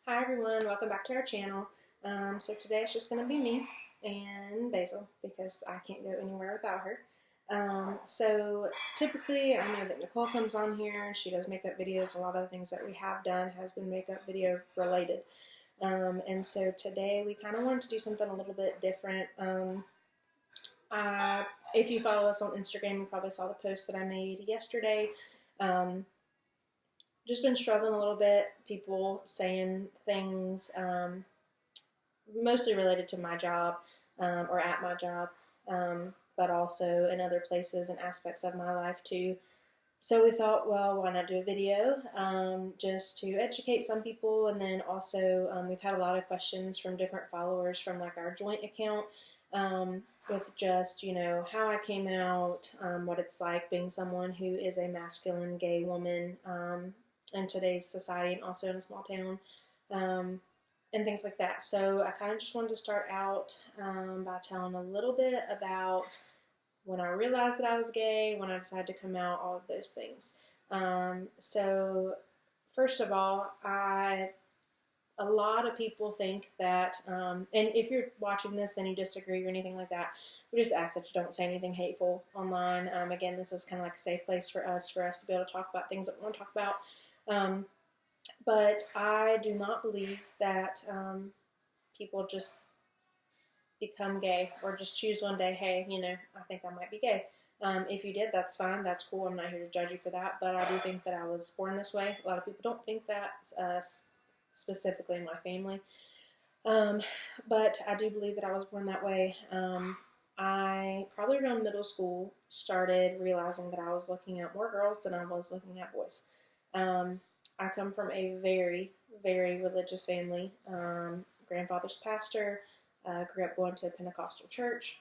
Hi everyone, welcome back to our channel. So today it's just going to be me and Basil because I can't go anywhere without her. So typically I know that Nicole comes on here, she does makeup videos. A lot of the things that we have done has been makeup video related. And so today we kind of wanted to do something a little bit different. If you follow us on Instagram, you probably saw the post that I made yesterday. Um, just been struggling a little bit. People saying things mostly related to my job or at my job, but also in other places and aspects of my life too. So we thought, well, why not do a video just to educate some people, and then also we've had a lot of questions from different followers from like our joint account with just how I came out, what it's like being someone who is a masculine gay woman in today's society and also in a small town. And things like that. So I kind of just wanted to start out by telling a little bit about when I realized that I was gay, when I decided to come out, all of those things. So first of all, a lot of people think that, and if you're watching this and you disagree or anything like that, we just ask that you don't say anything hateful online. Again, this is kind of like a safe place for us to be able to talk about things that we want to talk about. But I do not believe that people just become gay or just choose one day, hey, I think I might be gay. If you did, that's fine. That's cool. I'm not here to judge you for that. But I do think that I was born this way. A lot of people don't think that, specifically in my family. But I do believe that I was born that way. I probably around middle school started realizing that I was looking at more girls than I was looking at boys. I come from a very, very religious family. Grandfather's pastor, grew up going to a Pentecostal church,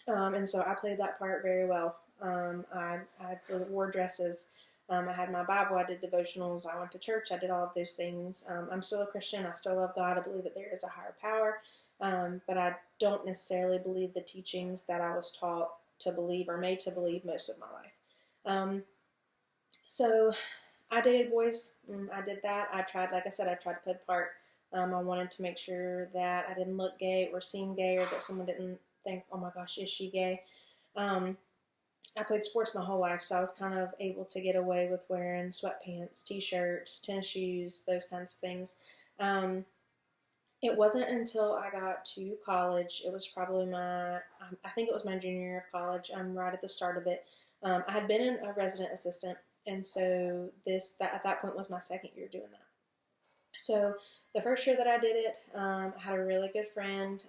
and so I played that part very well. I wore dresses. I had my Bible. I did devotionals. I went to church. I did all of those things. I'm still a Christian. I still love God. I believe that there is a higher power, but I don't necessarily believe the teachings that I was taught to believe or made to believe most of my life. So I dated boys. I did that. I tried, like I said, I tried to play the part. I wanted to make sure that I didn't look gay or seem gay, or that someone didn't think, oh my gosh, is she gay? I played sports my whole life, so I was kind of able to get away with wearing sweatpants, t-shirts, tennis shoes, those kinds of things. It wasn't until I got to college, it was probably I think it was my junior year of college, right at the start of it. I had been a resident assistant, and so at that point was my second year doing that. So the first year that I did it, I had a really good friend.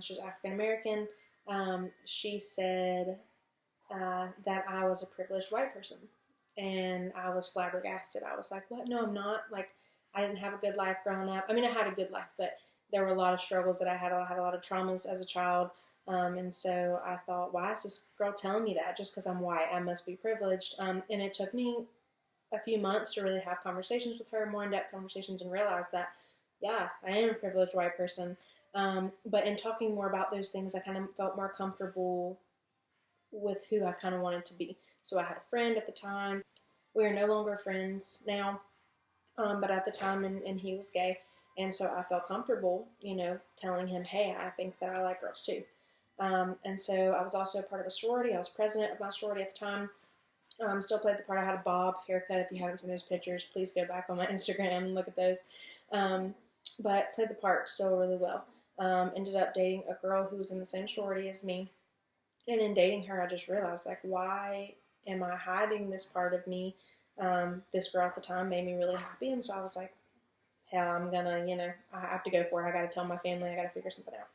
She was African American. She said that I was a privileged white person, and I was flabbergasted. I was like, "What? No, I'm not." Like, I didn't have a good life growing up. I mean, I had a good life, but there were a lot of struggles that I had. I had a lot of traumas as a child, and so I thought, "Why is this girl telling me that? Just because I'm white, I must be privileged." And it took me a few months to really have conversations with her, more in-depth conversations, and realize that, yeah, I am a privileged white person. But in talking more about those things, I kind of felt more comfortable with who I kind of wanted to be. So I had a friend at the time. We are no longer friends now, but at the time, and he was gay. And so I felt comfortable, telling him, hey, I think that I like girls too. And so I was also a part of a sorority. I was president of my sorority at the time. Still played the part. I had a bob haircut. If you haven't seen those pictures, please go back on my Instagram and look at those. But played the part still really well. Ended up dating a girl who was in the same sorority as me. And in dating her, I just realized, like, why am I hiding this part of me? This girl at the time made me really happy. And so I was like, hell, I'm going to, I have to go for it. I got to tell my family. I got to figure something out.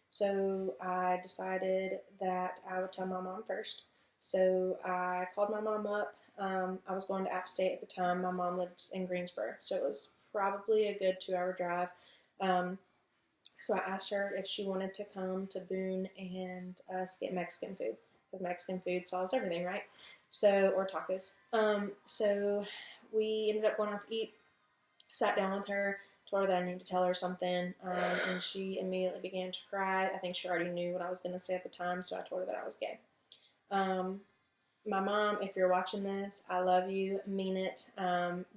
So I decided that I would tell my mom first. So I called my mom up. I was going to App State at the time. My mom lives in Greensboro, so it was probably a good 2-hour drive. So I asked her if she wanted to come to Boone and us get Mexican food, because Mexican food solves everything, right? So, or tacos. So we ended up going out to eat, sat down with her, told her that I needed to tell her something, and she immediately began to cry. I think she already knew what I was going to say at the time, so I told her that I was gay. My mom, if you're watching this, I love you, mean it.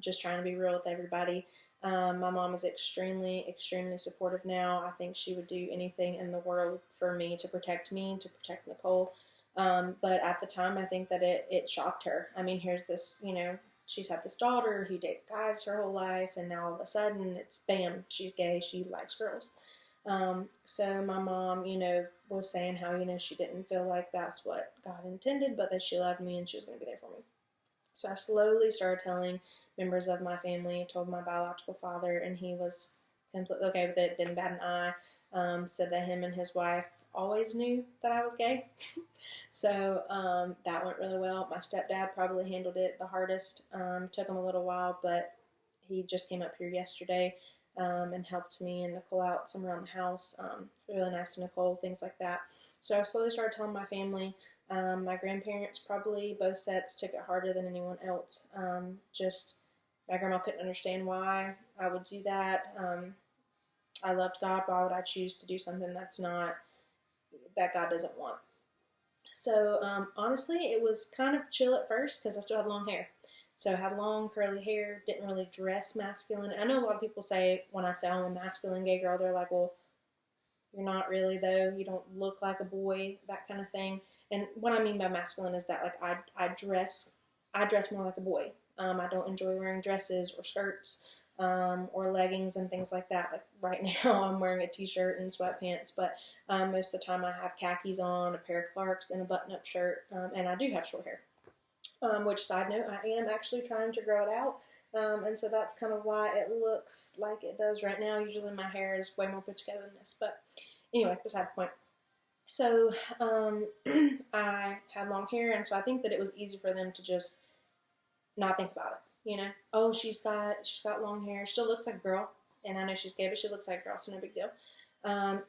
Just trying to be real with everybody. My mom is extremely, extremely supportive now. I think she would do anything in the world for me, to protect Nicole. But at the time, I think that it shocked her. I mean, here's this, she's had this daughter who dated guys her whole life, and now all of a sudden it's bam, she's gay, she likes girls. So my mom, was saying how, she didn't feel like that's what God intended, but that she loved me and she was going to be there for me. So I slowly started telling members of my family. Told my biological father, and he was completely okay with it, didn't bat an eye. Said that him and his wife always knew that I was gay. So that went really well. My stepdad probably handled it the hardest. Took him a little while, but he just came up here yesterday and helped me and Nicole out some around the house. Really nice to Nicole, things like that. So I slowly started telling my family. My grandparents, probably both sets, took it harder than anyone else. Just my grandma couldn't understand why I would do that. I loved God. Why would I choose to do something that God doesn't want? So honestly, it was kind of chill at first because I still had long hair. So I had long curly hair, didn't really dress masculine. I know a lot of people say, when I say I'm a masculine gay girl, they're like, well, you're not really though. You don't look like a boy, that kind of thing. And what I mean by masculine is that, like, I dress more like a boy. I don't enjoy wearing dresses or skirts or leggings and things like that. Like right now, I'm wearing a t-shirt and sweatpants, but most of the time I have khakis on, a pair of Clarks, and a button-up shirt. And I do have short hair. Which, side note, I am actually trying to grow it out. And so that's kind of why it looks like it does right now. Usually my hair is way more put together than this. But anyway, beside the point. So I had long hair, and so I think that it was easy for them to just not think about it. Oh, she's got long hair. She still looks like a girl, and I know she's gay, but she looks like a girl, so no big deal.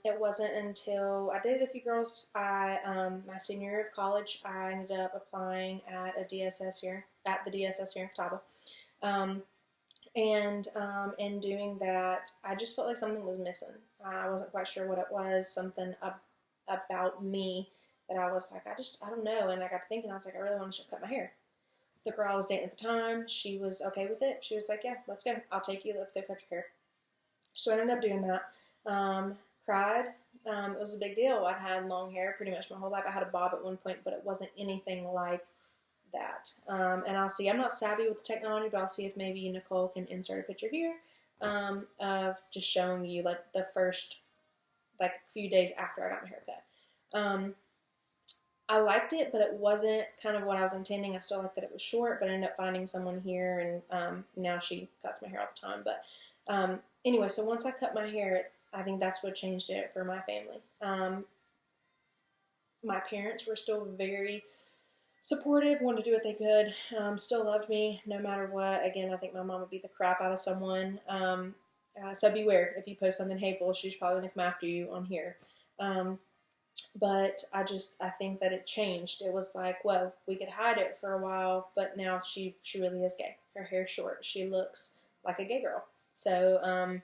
It wasn't until I dated a few girls. My senior year of college, I ended up applying at the DSS here in Catawba. And in doing that, I just felt like something was missing. I wasn't quite sure what it was, something about me that I was like, I don't know. And I got to thinking, I was like, I really want to cut my hair. The girl I was dating at the time, she was okay with it. She was like, yeah, let's go. I'll take you. Let's go cut your hair. So I ended up doing that. Cried. It was a big deal. I'd had long hair pretty much my whole life. I had a bob at one point, but it wasn't anything like that. And I'll see. I'm not savvy with the technology, but I'll see if maybe Nicole can insert a picture here of just showing you like the first few days after I got my haircut. I liked it, but it wasn't kind of what I was intending. I still liked that it was short, but I ended up finding someone here, and now she cuts my hair all the time. But anyway, so once I cut my hair, I think that's what changed it for my family. My parents were still very supportive, wanted to do what they could, still loved me no matter what. Again, I think my mom would beat the crap out of someone. So beware, if you post something hateful, she's probably going to come after you on here. But I think that it changed. It was like, whoa, we could hide it for a while, but now she really is gay. Her hair's short. She looks like a gay girl. So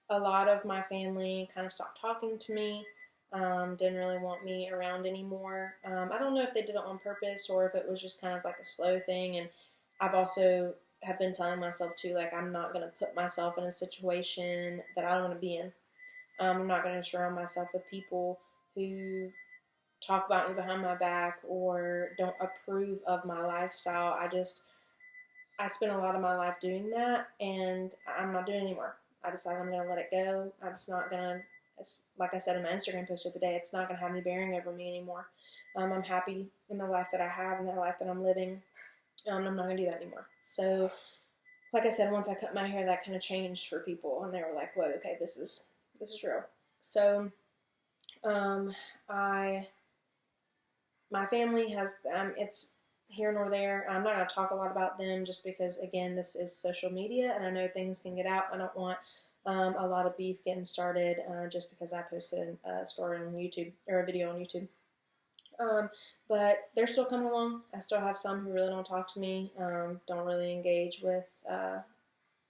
a lot of my family kind of stopped talking to me, didn't really want me around anymore. I don't know if they did it on purpose or if it was just kind of like a slow thing. And I've also have been telling myself too, like, I'm not going to put myself in a situation that I don't want to be in. I'm not going to surround myself with people who talk about me behind my back or don't approve of my lifestyle. I spent a lot of my life doing that, and I'm not doing it anymore. I decided I'm going to let it go. It's not going to, like I said in my Instagram post the other day, it's not going to have any bearing over me anymore. I'm happy in the life that I have and the life that I'm living. I'm not going to do that anymore. So, like I said, once I cut my hair, that kind of changed for people, and they were like, whoa, okay, this is real. So, my family has, it's here nor there. I'm not going to talk a lot about them just because, again, this is social media, and I know things can get out. I don't want a lot of beef getting started just because I posted a story on YouTube or a video on YouTube. But they're still coming along. I still have some who really don't talk to me, don't really engage with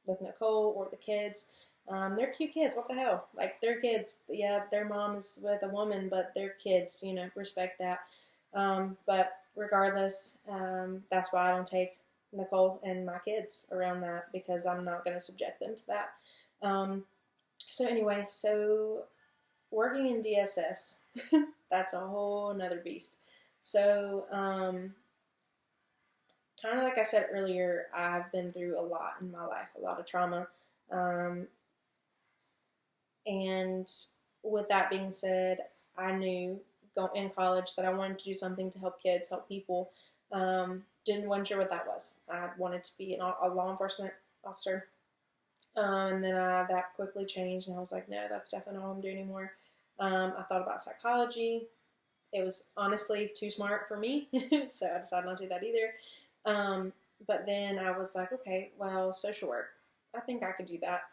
Nicole or the kids. They're cute kids. What the hell? Like, they're kids. Yeah, their mom is with a woman, but they're kids. Respect that. But regardless, that's why I don't take Nicole and my kids around that, because I'm not going to subject them to that. So anyway, so working in DSS, that's a whole nother beast. So, kind of like I said earlier, I've been through a lot in my life, a lot of trauma. Um, and with that being said, I knew in college that I wanted to do something to help kids, help people. Wasn't sure what that was. I wanted to be a law enforcement officer. And then that quickly changed, and I was like, no, that's definitely not what I'm doing anymore. I thought about psychology. It was honestly too smart for me, so I decided not to do that either. But then I was like, okay, well, social work. I think I could do that.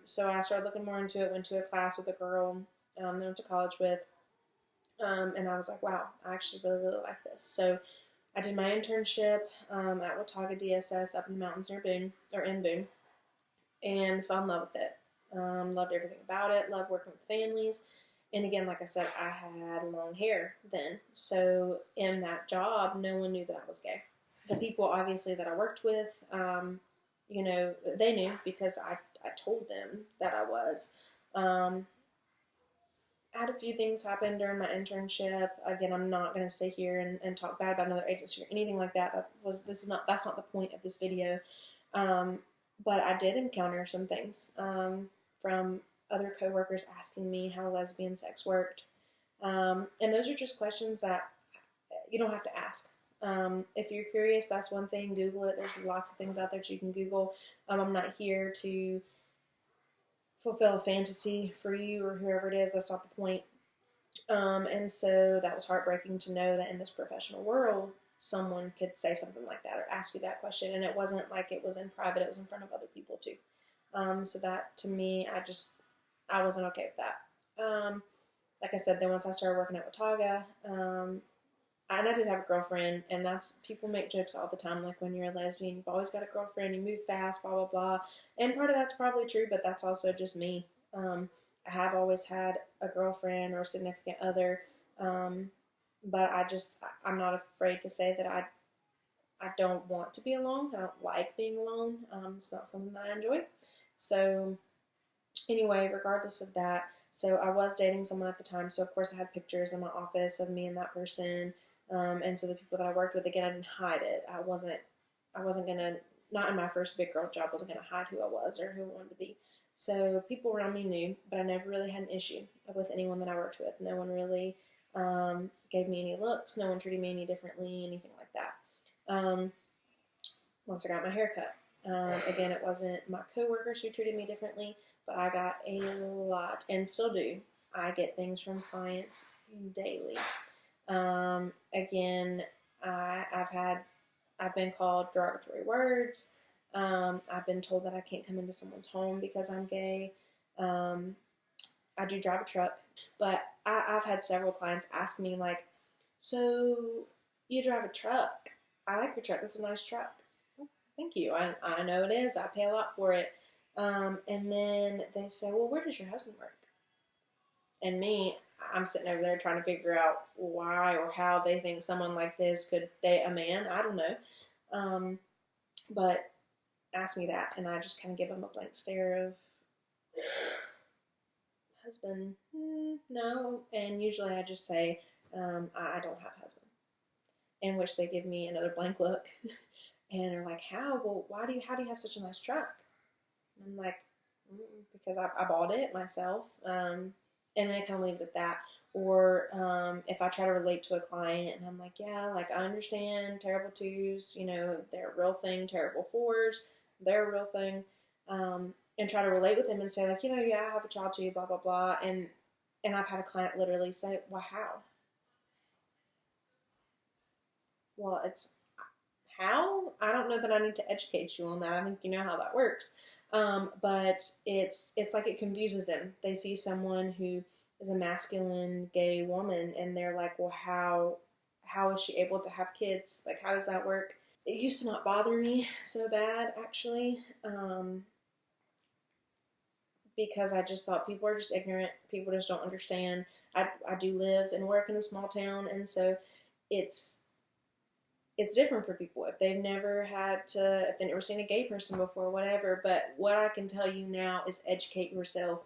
So I started looking more into it, went to a class with a girl that I went to college with, and I was like, wow, I actually really, really like this. So I did my internship at Watauga DSS up in the mountains near Boone, or in Boone, and fell in love with it. Loved everything about it, loved working with families. And again, like I said, I had long hair then. So in that job, no one knew that I was gay. The people, obviously, that I worked with, they knew because I told them that I was. I had a few things happen during my internship. Again, I'm not going to sit here and talk bad about another agency or anything like that. That's not the point of this video. But I did encounter some things from other coworkers asking me how lesbian sex worked. And those are just questions that you don't have to ask. If you're curious, that's one thing. Google it. There's lots of things out there that you can Google. I'm not here to fulfill a fantasy for you or whoever it is. That's not the point. And so that was heartbreaking to know that in this professional world, someone could say something like that or ask you that question. And it wasn't like it was in private, it was in front of other people too. So that, to me, I wasn't okay with that. Like I said, then once I started working at Watauga, and I did have a girlfriend, and people make jokes all the time, like when you're a lesbian, you've always got a girlfriend, you move fast, blah, blah, blah. And part of that's probably true, but that's also just me. I have always had a girlfriend or a significant other, but I'm not afraid to say that I don't want to be alone. I don't like being alone. It's not something that I enjoy. So anyway, regardless of that, so I was dating someone at the time. So of course I had pictures in my office of me and that person. And so the people that I worked with, again, I didn't hide it. I wasn't gonna, not in my first big girl job, wasn't gonna hide who I was or who I wanted to be. So people around me knew, but I never really had an issue with anyone that I worked with. No one really gave me any looks. No one treated me any differently, anything like that. Once I got my hair cut, again, it wasn't my coworkers who treated me differently, but I got a lot, and still do. I get things from clients daily. Again, I've been called derogatory words. I've been told that I can't come into someone's home because I'm gay. I do drive a truck, but I've had several clients ask me, like, so you drive a truck. I like your truck. That's a nice truck. Oh, thank you. I know it is. I pay a lot for it. And then they say, well, where does your husband work? And me, I'm sitting over there trying to figure out why or how they think someone like this could date a man. I don't know. But ask me that, and I just kind of give them a blank stare of, husband, no. And usually I just say, I don't have a husband. In which they give me another blank look. And they're like, how? Well, how do you have such a nice truck? And I'm like, because I bought it myself. And they kind of leave it at that. Or if I try to relate to a client and I'm like, yeah, like I understand terrible twos, they're a real thing, terrible fours, they're a real thing. And try to relate with them and say, like, yeah, I have a child too, blah, blah, blah. And I've had a client literally say, well, how? Well, it's how? I don't know that I need to educate you on that. I think you know how that works. But it's like it confuses them. They see someone who is a masculine gay woman and they're like, well, how is she able to have kids? Like, how does that work? It used to not bother me so bad, actually, because I just thought people are just ignorant. People just don't understand. I do live and work in a small town, and so it's it's different for people if they've never if they've never seen a gay person before, whatever. But what I can tell you now is educate yourself.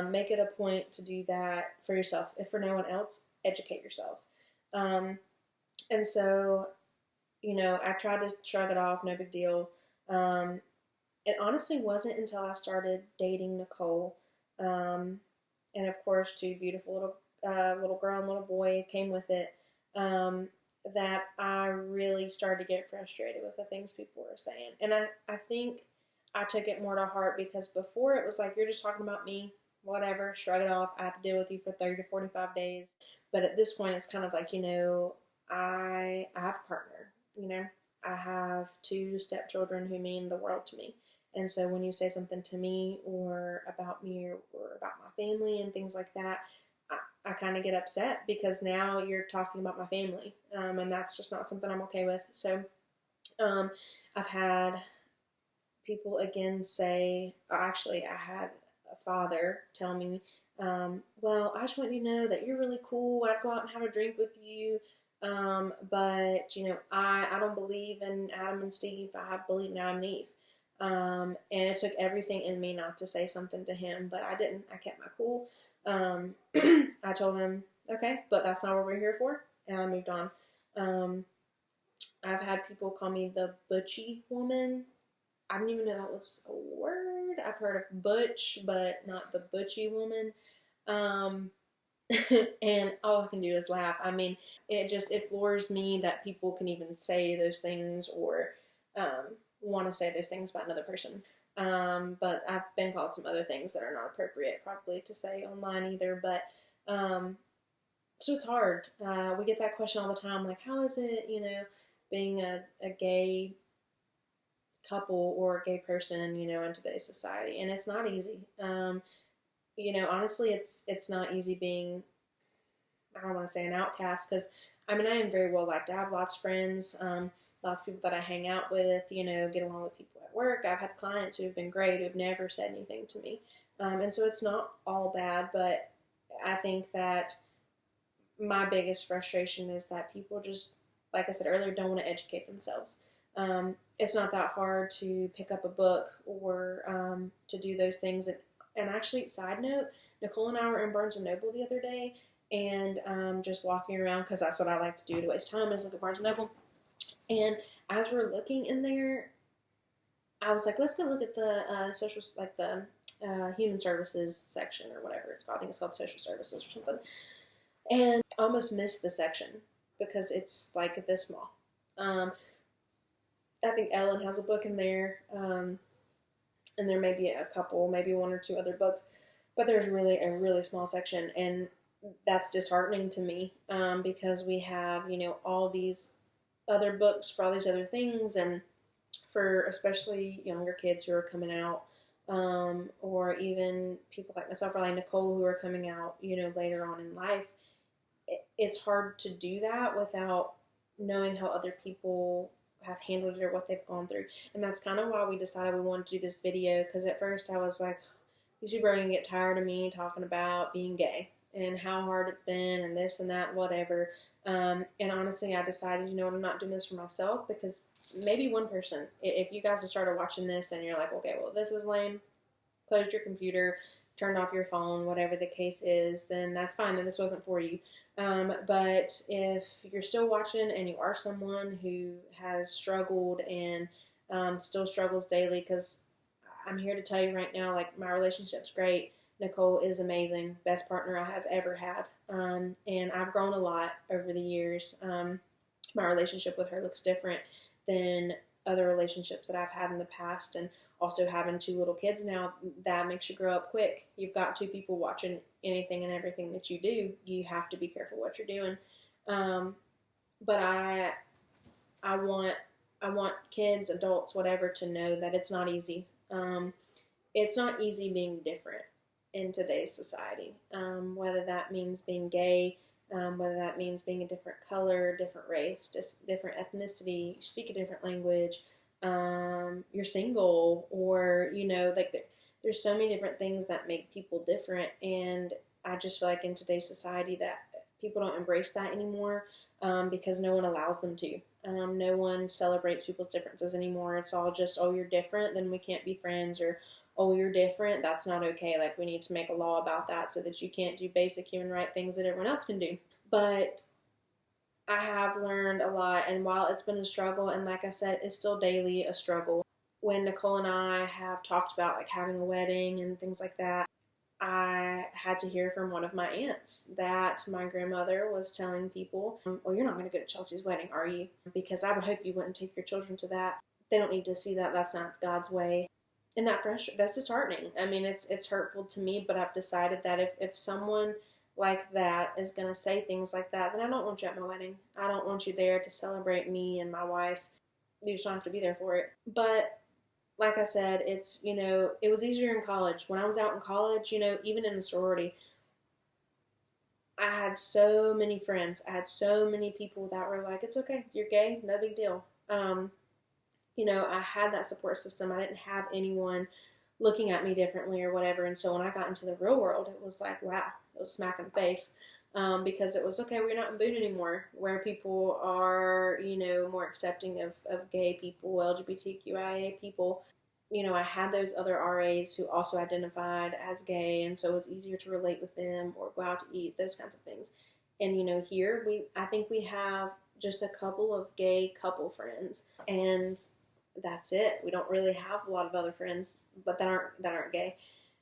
Make it a point to do that for yourself. If for no one else, educate yourself. Um, and so, I tried to shrug it off, no big deal. It honestly wasn't until I started dating Nicole, and of course, two beautiful little girl and little boy came with it. That I really started to get frustrated with the things people were saying. And I think I took it more to heart because before it was like, you're just talking about me, whatever, shrug it off. I have to deal with you for 30 to 45 days. But at this point, it's kind of like, I have a partner, I have two stepchildren who mean the world to me. And so when you say something to me or about me or about my family and things like that, I kind of get upset because now you're talking about my family, and that's just not something I'm okay with. So I've had people again say, actually, I had a father tell me, well, I just want you to know that you're really cool. I'd go out and have a drink with you. But, I don't believe in Adam and Steve. I believe in Adam and Eve. And it took everything in me not to say something to him, but I didn't. I kept my cool. I told him, okay, but that's not what we're here for, and I moved on. I've had people call me the butchy woman. I didn't even know that was a word. I've heard of butch, but not the butchy woman. And all I can do is laugh. I mean, it floors me that people can even say those things or want to say those things about another person. But I've been called some other things that are not appropriate probably to say online either. But so it's hard. We get that question all the time, like, how is it, being a gay couple or a gay person, in today's society? And it's not easy. Honestly, it's not easy being, I don't want to say an outcast, because I am very well liked. I have lots of friends, lots of people that I hang out with, get along with people at work. I've had clients who have been great, who have never said anything to me. And so it's not all bad, but I think that my biggest frustration is that people just, like I said earlier, don't want to educate themselves. It's not that hard to pick up a book or to do those things. And actually, side note, Nicole and I were in Barnes & Noble the other day and just walking around, because that's what I like to do to waste time, is look at Barnes & Noble. And as we're looking in there, I was like, let's go look at the human services section or whatever it's called. I think it's called social services or something. And I almost missed the section because it's like this small. I think Ellen has a book in there, and there may be a couple, maybe one or two other books, but there's really a really small section, and that's disheartening to me because we have, all these other books for all these other things, and for especially younger kids who are coming out, or even people like myself or like Nicole who are coming out, later on in life. It's hard to do that without knowing how other people have handled it or what they've gone through. And that's kind of why we decided we wanted to do this video, because at first I was like, these people are going to get tired of me talking about being gay and how hard it's been and this and that and whatever. And honestly, I decided, I'm not doing this for myself, because maybe one person, if you guys have started watching this and you're like, okay, well, this is lame, closed your computer, turned off your phone, whatever the case is, then that's fine, then this wasn't for you. But if you're still watching and you are someone who has struggled and still struggles daily, because I'm here to tell you right now, like, my relationship's great. Nicole is amazing, best partner I have ever had, and I've grown a lot over the years. My relationship with her looks different than other relationships that I've had in the past, and also having two little kids now, that makes you grow up quick. You've got two people watching anything and everything that you do. You have to be careful what you're doing. But I want kids, adults, whatever, to know that it's not easy. It's not easy being different in today's society. Whether that means being gay, whether that means being a different color, different race, just different ethnicity, you speak a different language, you're single, or, there's so many different things that make people different. And I just feel like in today's society that people don't embrace that anymore, because no one allows them to. No one celebrates people's differences anymore. It's all just, oh, you're different, then we can't be friends, or oh, you're different, that's not okay. Like, we need to make a law about that so that you can't do basic human right things that everyone else can do. But I have learned a lot, and while it's been a struggle, and like I said, it's still daily a struggle. When Nicole and I have talked about like having a wedding and things like that, I had to hear from one of my aunts that my grandmother was telling people, well, you're not going to go to Chelsea's wedding, are you? Because I would hope you wouldn't take your children to that. They don't need to see that. That's not God's way. And that's disheartening. I mean, it's hurtful to me, but I've decided that if someone like that is going to say things like that, then I don't want you at my wedding. I don't want you there to celebrate me and my wife. You just don't have to be there for it. But like I said, it's, it was easier in college. When I was out in college, even in a sorority, I had so many friends. I had so many people that were like, it's okay, you're gay, no big deal. I had that support system. I didn't have anyone looking at me differently or whatever. And so when I got into the real world, it was like, wow, it was smack in the face. Because it was, okay, we're not in Boone anymore, where people are, more accepting of gay people, LGBTQIA people. I had those other RAs who also identified as gay, and so it's easier to relate with them or go out to eat, those kinds of things. And, here, I think we have just a couple of gay couple friends, and that's it. We don't really have a lot of other friends, but that aren't gay.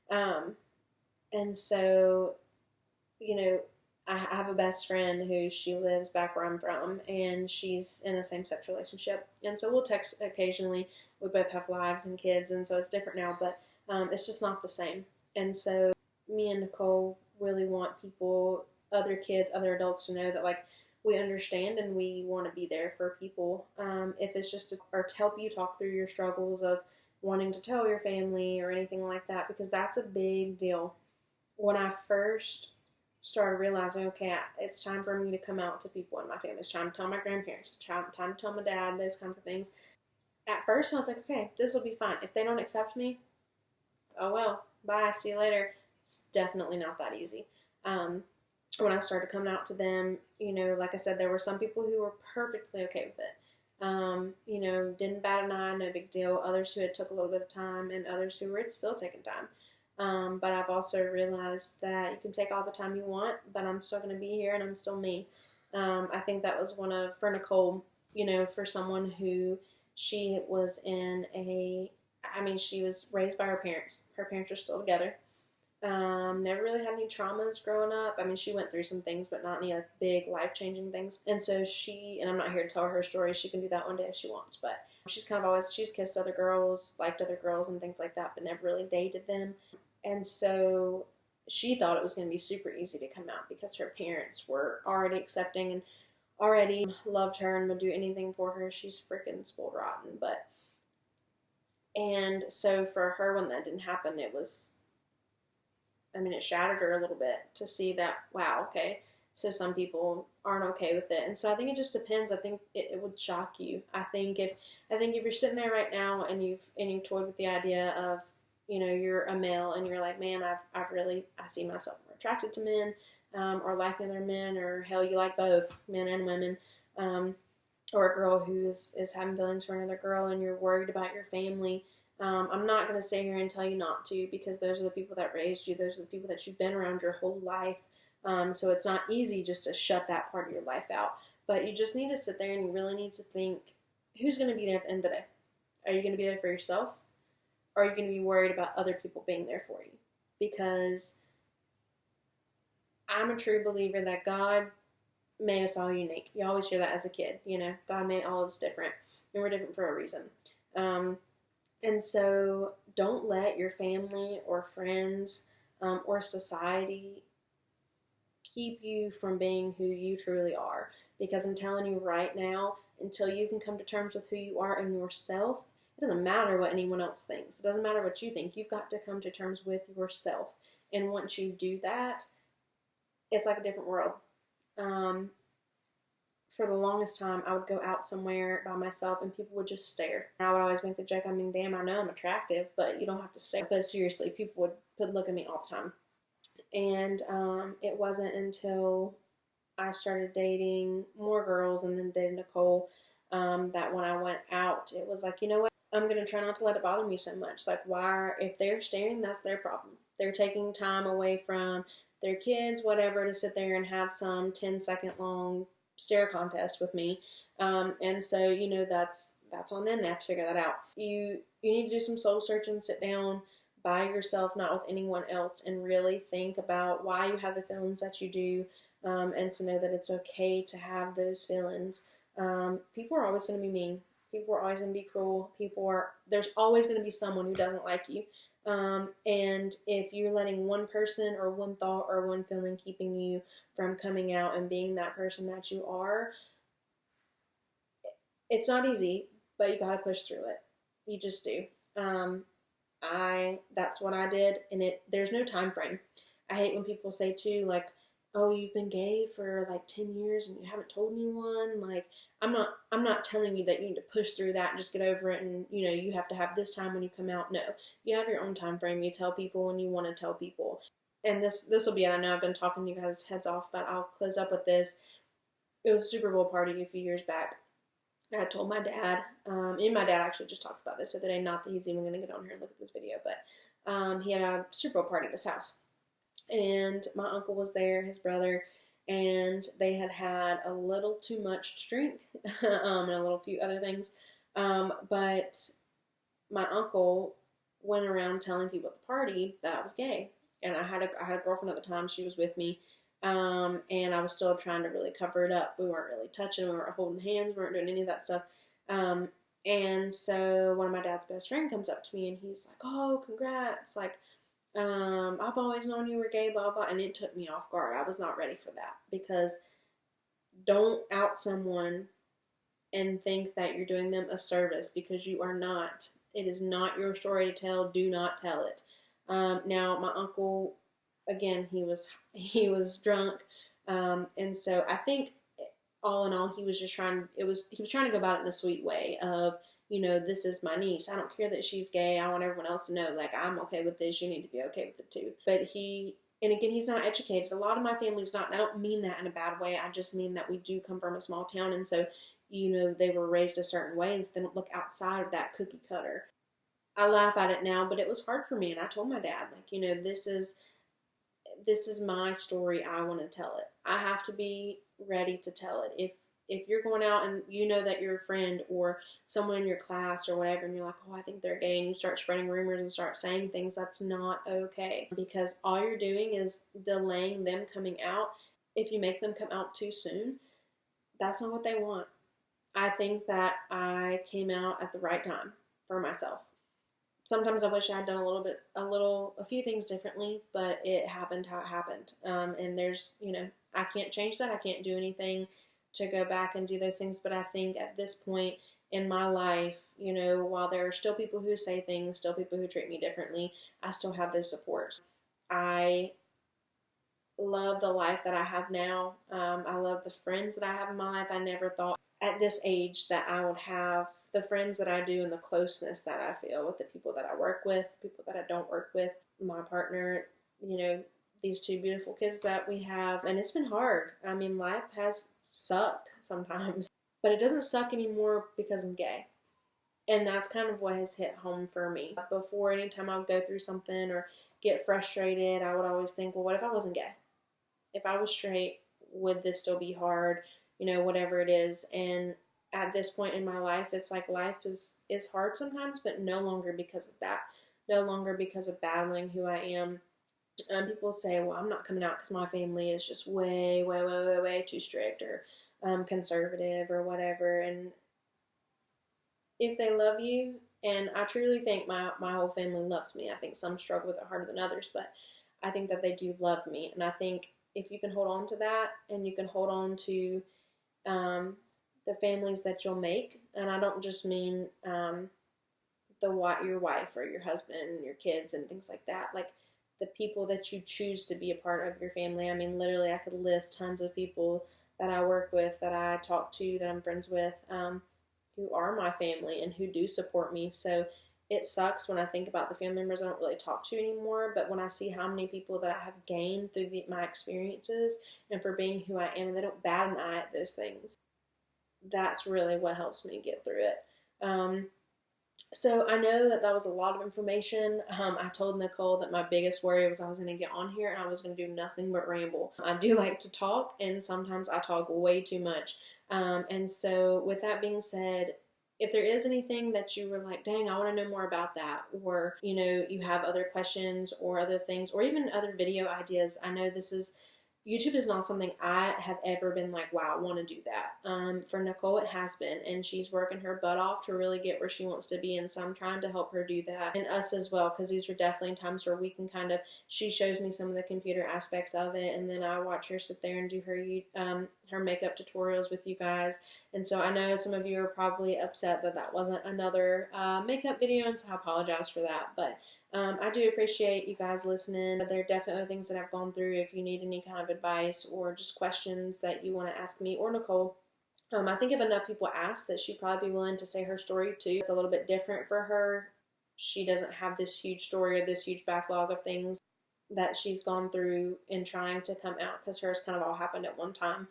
And so, I have a best friend who she lives back where I'm from, and she's in a same-sex relationship. And so we'll text occasionally. We both have lives and kids, and so it's different now, but it's just not the same. And so me and Nicole really want people, other kids, other adults to know that, like, we understand and we want to be there for people. If it's just or to help you talk through your struggles of wanting to tell your family or anything like that, because that's a big deal. When I first started realizing, okay, it's time for me to come out to people in my family. It's time to tell my grandparents. It's time to tell my dad, those kinds of things. At first, I was like, okay, this will be fine. If they don't accept me, oh well, bye, see you later. It's definitely not that easy. When I started coming out to them, like I said, there were some people who were perfectly okay with it. Didn't bat an eye, no big deal. Others who had took a little bit of time, and others who were still taking time. But I've also realized that you can take all the time you want, but I'm still going to be here and I'm still me. I think that was for Nicole, for someone who she was she was raised by her parents. Her parents are still together. Never really had any traumas growing up. I mean, she went through some things, but not any big life-changing things. And so and I'm not here to tell her story. She can do that one day if she wants. But she's kissed other girls, liked other girls and things like that, but never really dated them. And so she thought it was going to be super easy to come out because her parents were already accepting and already loved her and would do anything for her. She's freaking spoiled rotten. And so for her, when that didn't happen, it shattered her a little bit to see that, wow, okay, so some people aren't okay with it. And so I think it just depends. I think it would shock you. I think if you're sitting there right now and you've toyed with the idea of, you're a male and you're like, man, I see myself more attracted to men, or like other men, or hell, you like both men and women, or a girl who is having feelings for another girl and you're worried about your family. I'm not going to sit here and tell you not to, because those are the people that raised you. Those are the people that you've been around your whole life. So it's not easy just to shut that part of your life out. But you just need to sit there and you really need to think, who's going to be there at the end of the day? Are you going to be there for yourself? Or are you going to be worried about other people being there for you? Because I'm a true believer that God made us all unique. You always hear that as a kid, God made all of us different, and we're different for a reason. And so don't let your family or friends or society keep you from being who you truly are. Because I'm telling you right now, until you can come to terms with who you are and yourself, it doesn't matter what anyone else thinks. It doesn't matter what you think. You've got to come to terms with yourself. And once you do that, it's like a different world. For the longest time, I would go out somewhere by myself and people would just stare. And I would always make the joke, damn, I know I'm attractive, but you don't have to stare. But seriously, people would look at me all the time. And it wasn't until I started dating more girls and then dated Nicole that when I went out, it was like, you know what? I'm going to try not to let it bother me so much. Like, if they're staring, that's their problem. They're taking time away from their kids, whatever, to sit there and have some 10-second long stare contest with me. And so, that's on them. They have to figure that out. You need to do some soul searching, sit down by yourself, not with anyone else, and really think about why you have the feelings that you do, and to know that it's okay to have those feelings. People are always going to be mean. People are always going to be cruel. There's always going to be someone who doesn't like you. And if you're letting one person or one thought or one feeling keeping you from coming out and being that person that you are, it's not easy, but you got to push through it. You just do. That's what I did, and there's no time frame. I hate when people say too, like, oh, you've been gay for like 10 years and you haven't told anyone. Like, I'm not telling you that you need to push through that and just get over it and, you have to have this time when you come out. No, you have your own time frame. You tell people when you want to tell people. And this will be it. I know I've been talking you guys' heads off, but I'll close up with this. It was a Super Bowl party a few years back. I told my dad, and my dad actually just talked about this the other day, not that he's even going to get on here and look at this video, but he had a Super Bowl party at his house. And my uncle was there, his brother, and they had a little too much to drink and a little few other things. But my uncle went around telling people at the party that I was gay. And I had a girlfriend at the time. She was with me. And I was still trying to really cover it up. We weren't really touching. We weren't holding hands. We weren't doing any of that stuff. And so one of my dad's best friend comes up to me and he's like, oh, congrats. Like, I've always known you were gay, blah, blah. And it took me off guard. I was not ready for that, because don't out someone and think that you're doing them a service, because you are not. It is not your story to tell. Do not tell it. Now my uncle, again, he was drunk. And so I think all in all, he was trying to go about it in a sweet way of, this is my niece. I don't care that she's gay. I want everyone else to know, like, I'm okay with this. You need to be okay with it too. But and again, he's not educated. A lot of my family's not, and I don't mean that in a bad way. I just mean that we do come from a small town. And so, they were raised a certain way, and so they don't look outside of that cookie cutter. I laugh at it now, but it was hard for me. And I told my dad, like, this is my story. I want to tell it. I have to be ready to tell it. If you're going out and you know that your friend or someone in your class or whatever, and you're like, oh, I think they're gay, and you start spreading rumors and start saying things, that's not okay. Because all you're doing is delaying them coming out. If you make them come out too soon, that's not what they want. I think that I came out at the right time for myself. Sometimes I wish I had done a few things differently, but it happened how it happened. And there's, I can't change that. I can't do anything to go back and do those things. But I think at this point in my life, while there are still people who say things, still people who treat me differently, I still have those supports. I love the life that I have now. I love the friends that I have in my life. I never thought at this age that I would have the friends that I do and the closeness that I feel with the people that I work with, people that I don't work with, my partner, these two beautiful kids that we have. And it's been hard. I mean, life has sucked sometimes, but it doesn't suck anymore because I'm gay. And that's kind of what has hit home for me. Before, anytime I would go through something or get frustrated, I would always think, well, what if I wasn't gay? If I was straight, would this still be hard? Whatever it is. And at this point in my life, it's like life is hard sometimes, but no longer because of that. No longer because of battling who I am. People say, well, I'm not coming out because my family is just way, way, way, way, way too strict or conservative or whatever. And if they love you, and I truly think my whole family loves me. I think some struggle with it harder than others, but I think that they do love me. And I think if you can hold on to that, and you can hold on to the families that you'll make, and I don't just mean your wife or your husband and your kids and things like that, like the people that you choose to be a part of your family. I mean, literally, I could list tons of people that I work with, that I talk to, that I'm friends with, who are my family and who do support me. So it sucks when I think about the family members I don't really talk to anymore, but when I see how many people that I have gained through my experiences and for being who I am, and they don't bat an eye at those things. that's really what helps me get through it. So I know that was a lot of information. I told Nicole that my biggest worry was I was going to get on here and I was going to do nothing but ramble. I do like to talk, and sometimes I talk way too much. And so with that being said, if there is anything that you were like, dang, I want to know more about that, or, you have other questions or other things, or even other video ideas, I know YouTube is not something I have ever been like, wow, I want to do that. For Nicole, it has been, and she's working her butt off to really get where she wants to be, and so I'm trying to help her do that, and us as well, because these are definitely times where we can she shows me some of the computer aspects of it, and then I watch her sit there and do her makeup tutorials with you guys, and so I know some of you are probably upset that wasn't another makeup video, and so I apologize for that, but I do appreciate you guys listening. There are definitely things that I've gone through. If you need any kind of advice or just questions that you want to ask me or Nicole, I think if enough people ask, that she'd probably be willing to say her story too. It's a little bit different for her. She doesn't have this huge story or this huge backlog of things that she's gone through in trying to come out, because hers kind of all happened at one time.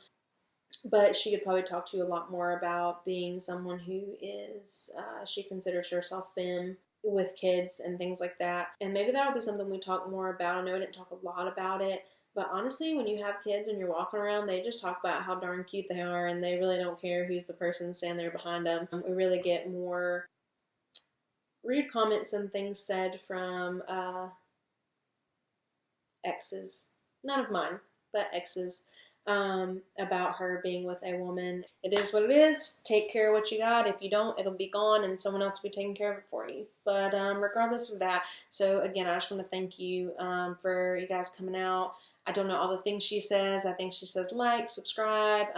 But she could probably talk to you a lot more about being someone who is, she considers herself femme, with kids and things like that. And maybe that'll be something we talk more about. I know I didn't talk a lot about it, but honestly, when you have kids and you're walking around, they just talk about how darn cute they are, and they really don't care who's the person standing there behind them. We really get more rude comments and things said from exes. None of mine, but exes. About her being with a woman. It is what it is. Take care of what you got. If you don't, it'll be gone and someone else will be taking care of it for you. But regardless of that, so again, I just want to thank you for you guys coming out. I don't know all the things she says. I think she says like, subscribe,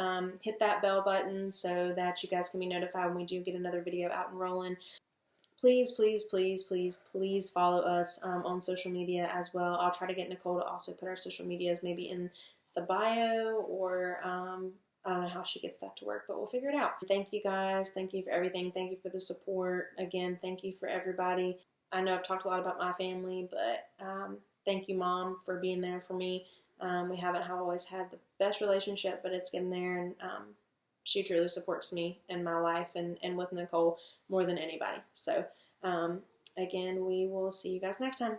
hit that bell button so that you guys can be notified when we do get another video out and rolling. Please, please, please, please, please follow us on social media as well. I'll try to get Nicole to also put our social medias maybe in the bio, or I don't know how she gets that to work, but we'll figure it out. Thank you guys. Thank you for everything. Thank you for the support. Again, thank you for everybody. I know I've talked a lot about my family, but thank you, Mom, for being there for me. We haven't always had the best relationship, but it's getting there, and she truly supports me in my life and with Nicole more than anybody. So again, we will see you guys next time.